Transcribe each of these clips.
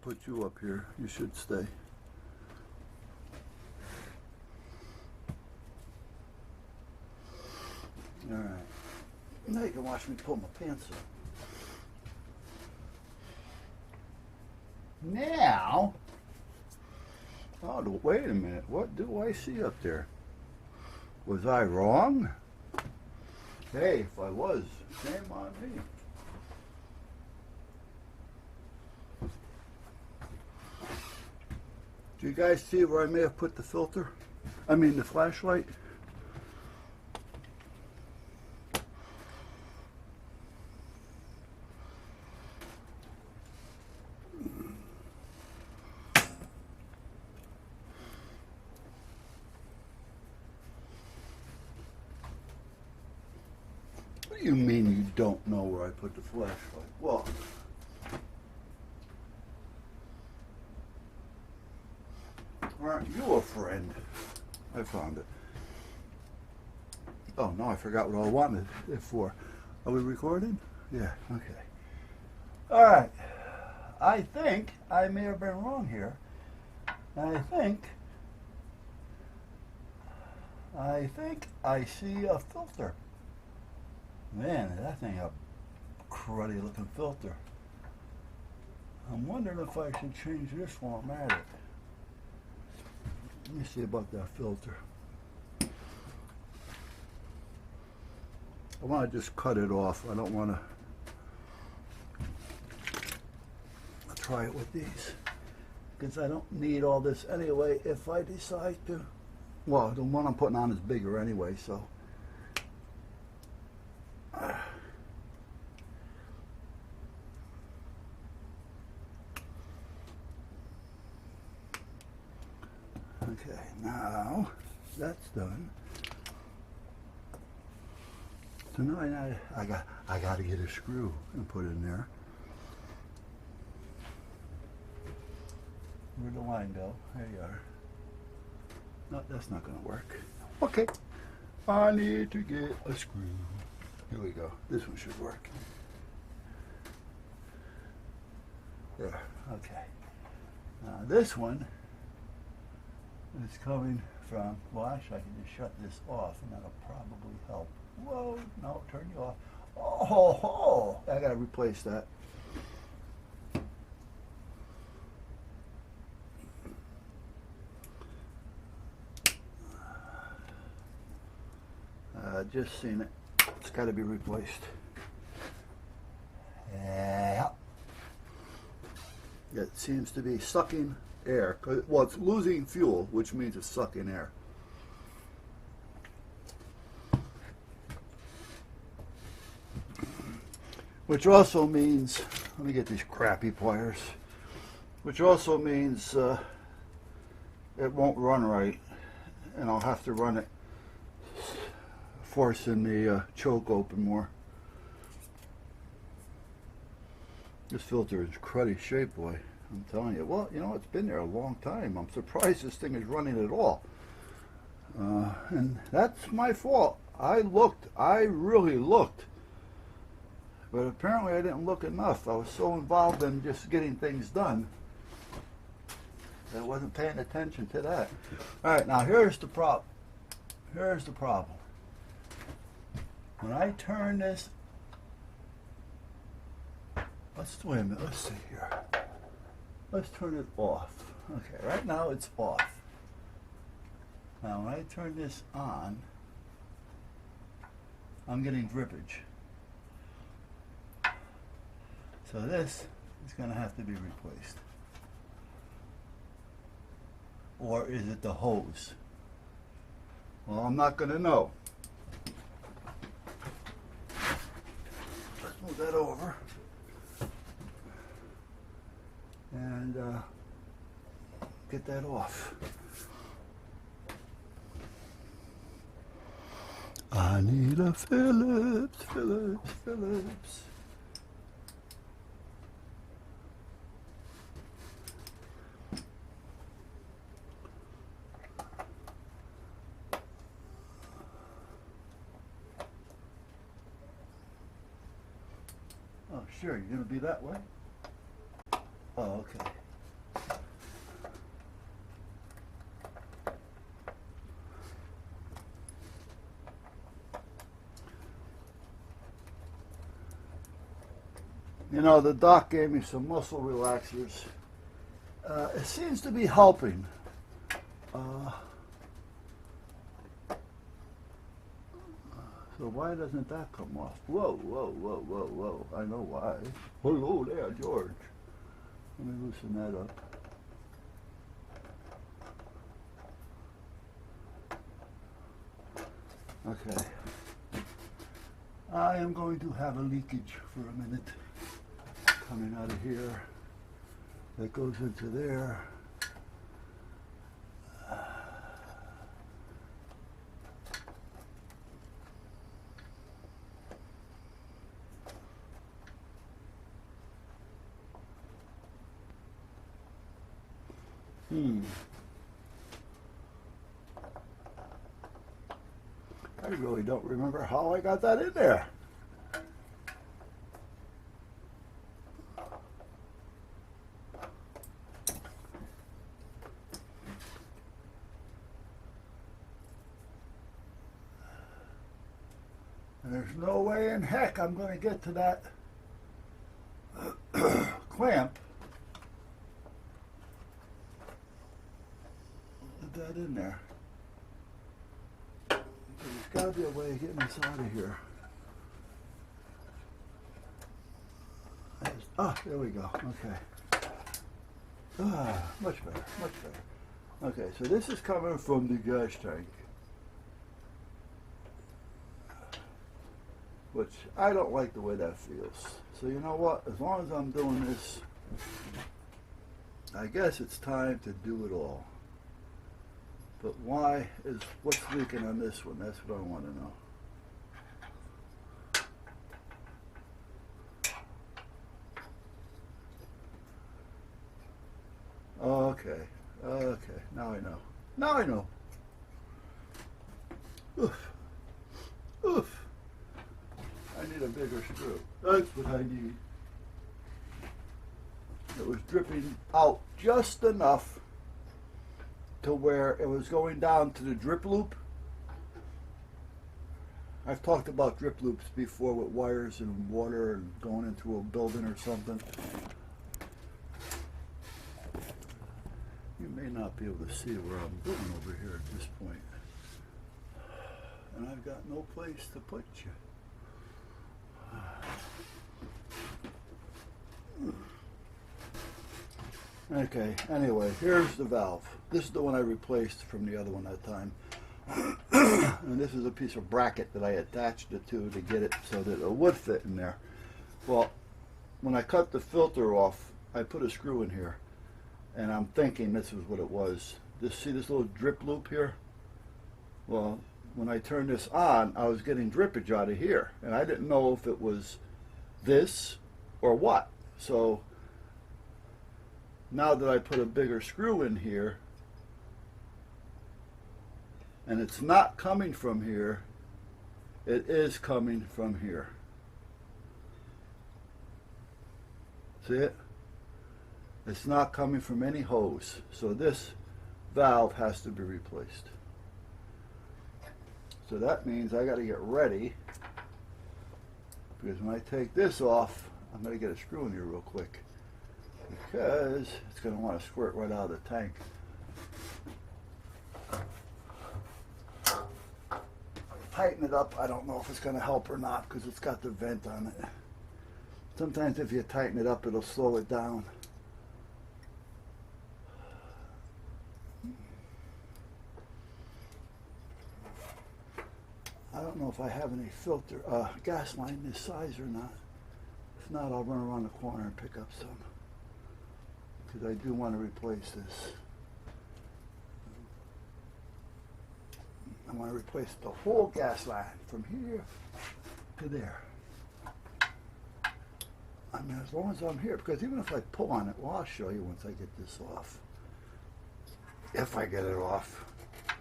put you up here. You should stay. All right. Now you can watch me pull my pants up. Now, oh, wait a minute. What do I see up there? Was I wrong? Hey, if I was, shame on me. Do you guys see where I may have put the filter? I mean the flashlight? What do you mean you don't know where I put the flashlight? Well, aren't you a friend? I found it. Oh, no, I forgot what I wanted it for. Are we recording? Yeah, okay. All right. I think I may have been wrong here. I think I see a filter. Man, that thing a cruddy looking filter. I'm wondering if I should change this while I'm at it. Let me see about that filter. I want to just cut it off. I don't want to try it with these because I don't need all this anyway if I decide to. Well, the one I'm putting on is bigger anyway, so. Okay, now that's done. So now I got to get a screw and put in there. Where'd the line go? There you are. No, that's not going to work. Okay, I need to get a screw. Here we go. This one should work. There. Okay. Now this one is coming from, well, actually I can just shut this off and that'll probably help. Whoa, no, turn you off. Oh, I gotta replace that. Just seen it. It's gotta be replaced. Yeah. It seems to be sucking air. Well, it's losing fuel, which means it's sucking air. Which also means, let me get these crappy pliers, which also means it won't run right, and I'll have to run it forcing the choke open more. This filter is cruddy shape, boy. I'm telling you. Well, you know, it's been there a long time. I'm surprised this thing is running at all. And that's my fault. I really looked. But apparently I didn't look enough. I was so involved in just getting things done that I wasn't paying attention to that. All right, now here's the problem. Here's the problem. When I turn this, wait a minute, let's see here. Let's turn it off. Okay, right now it's off. Now when I turn this on, I'm getting drippage. So this is going to have to be replaced. Or is it the hose? Well, I'm not going to know. Let's move that over. And get that off. I need a Phillips. Oh, sure, you're going to be that way? Oh, okay. You know, the doc gave me some muscle relaxers. It seems to be helping. So why doesn't that come off? Whoa, whoa, whoa, whoa, whoa. I know why. Hello there, George. Let me loosen that up. Okay. I am going to have a leakage for a minute coming out of here. That goes into there. I really don't remember how I got that in there. And there's no way in heck I'm going to get to that clamp. Put that in there. There's got to be a way of getting this out of here. There we go. Okay. Much better, much better. Okay, so this is coming from the gas tank, which I don't like the way that feels. So you know what? As long as I'm doing this, I guess it's time to do it all. But what's leaking on this one? That's what I want to know. Okay, now I know. Now I know. Oof. Oof. I need a bigger screw. That's what I need. It was dripping out just enough to where it was going down to the drip loop. I've talked about drip loops before with wires and water and going into a building or something. You may not be able to see where I'm going over here at this point. And I've got no place to put you. Okay, anyway, here's the valve. This is the one I replaced from the other one that time. And this is a piece of bracket that I attached it to get it so that it would fit in there. Well, when I cut the filter off, I put a screw in here. And I'm thinking this is what it was. See this little drip loop here? Well, when I turned this on, I was getting drippage out of here. And I didn't know if it was this or what. So now that I put a bigger screw in here, and it's not coming from here, it is coming from here. See it? It's not coming from any hose. So this valve has to be replaced. So that means I got to get ready, because when I take this off, I'm going to get a screw in here real quick, because it's going to want to squirt right out of the tank. Tighten it up. I don't know if it's going to help or not because it's got the vent on it. Sometimes if you tighten it up, it'll slow it down. I don't know if I have any gas line this size or not. If not, I'll run around the corner and pick up some, because I do want to replace this. I want to replace the whole gas line from here to there. I mean, as long as I'm here, because even if I pull on it, well, I'll show you once I get this off. If I get it off. I'm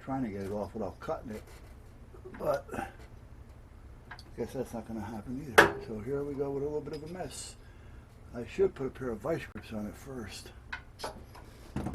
trying to get it off without cutting it. But I guess that's not going to happen either. So here we go with a little bit of a mess. I should put a pair of vice grips on it first. Wait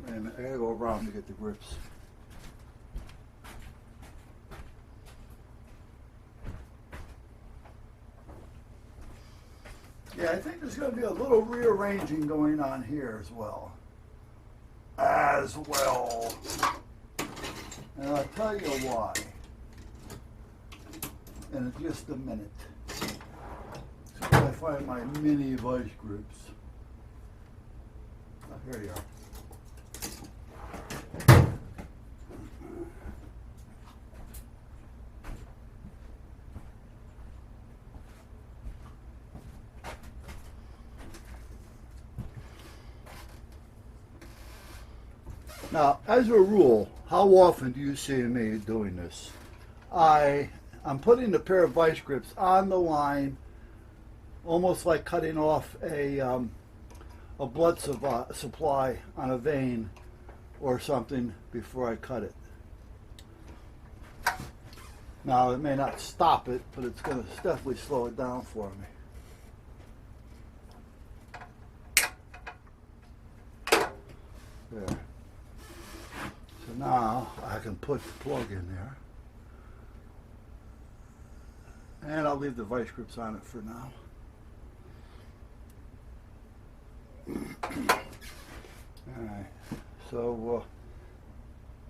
a minute, I got to go around to get the grips. Yeah, I think there's going to be a little rearranging going on here as well. And I'll tell you why in just a minute. So I find my mini vice grips. Oh, here you are. Now, as a rule, how often do you see me doing this? I'm putting the pair of vice grips on the line, almost like cutting off a blood supply on a vein or something before I cut it. Now, it may not stop it, but it's going to definitely slow it down for me. There. So now I can put the plug in there. And I'll leave the vice grips on it for now. Alright, so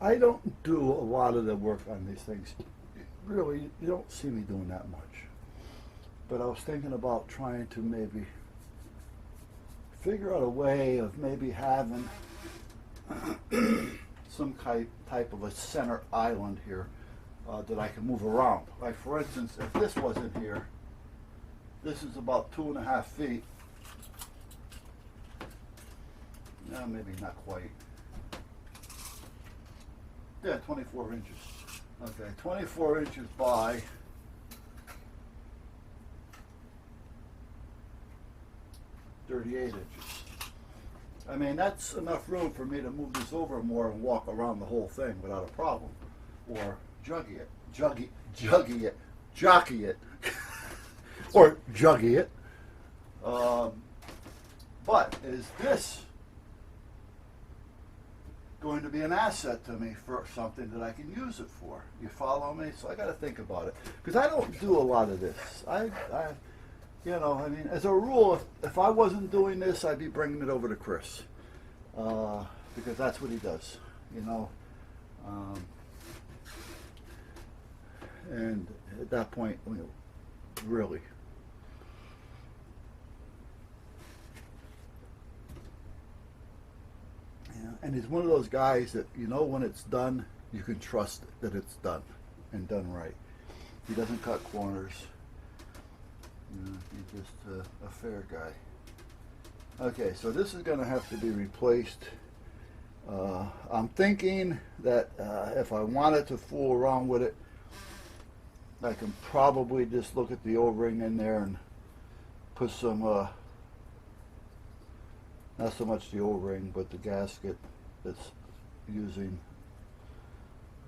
I don't do a lot of the work on these things. Really, you don't see me doing that much. But I was thinking about trying to maybe figure out a way of maybe having some type of a center island here that I can move around. Like for instance, if this wasn't here, this is about 2.5 feet. No, maybe not quite. Yeah, 24 inches. Okay, 24 inches by 38 inches. I mean, that's enough room for me to move this over more and walk around the whole thing without a problem. Or jockey it, or juggy it. But is this going to be an asset to me for something that I can use it for? You follow me? So I got to think about it, because I don't do a lot of this. You know, I mean, as a rule, if I wasn't doing this, I'd be bringing it over to Chris, because that's what he does, you know. And at that point, you know, really. Yeah, and he's one of those guys that, you know, when it's done, you can trust that it's done and done right. He doesn't cut corners. You know, he's just a fair guy. Okay, so this is going to have to be replaced. I'm thinking that if I wanted to fool around with it, I can probably just look at the O-ring in there and put some, not so much the O-ring, but the gasket that's using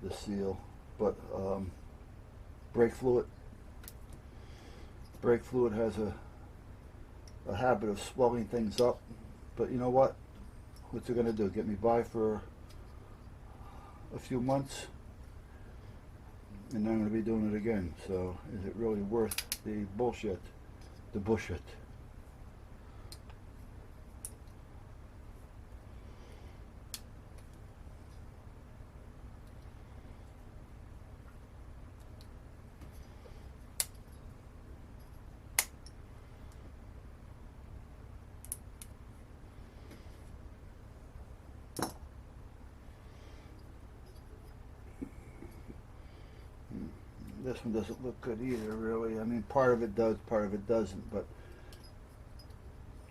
the seal, but brake fluid. Brake fluid has a habit of swelling things up, but you know what? What's it going to do? Get me by for a few months, and then I'm going to be doing it again. So is it really worth the bullshit? The bullshit. This one doesn't look good either, really. I mean, part of it does, part of it doesn't, but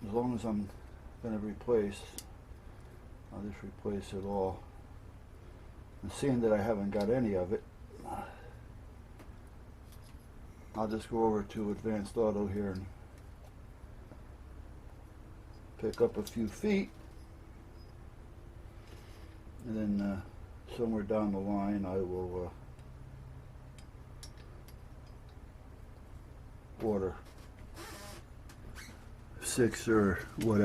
as long as I'm going to replace, I'll just replace it all. And seeing that I haven't got any of it, I'll just go over to Advanced Auto here and pick up a few feet, and then somewhere down the line I will order 6 or whatever.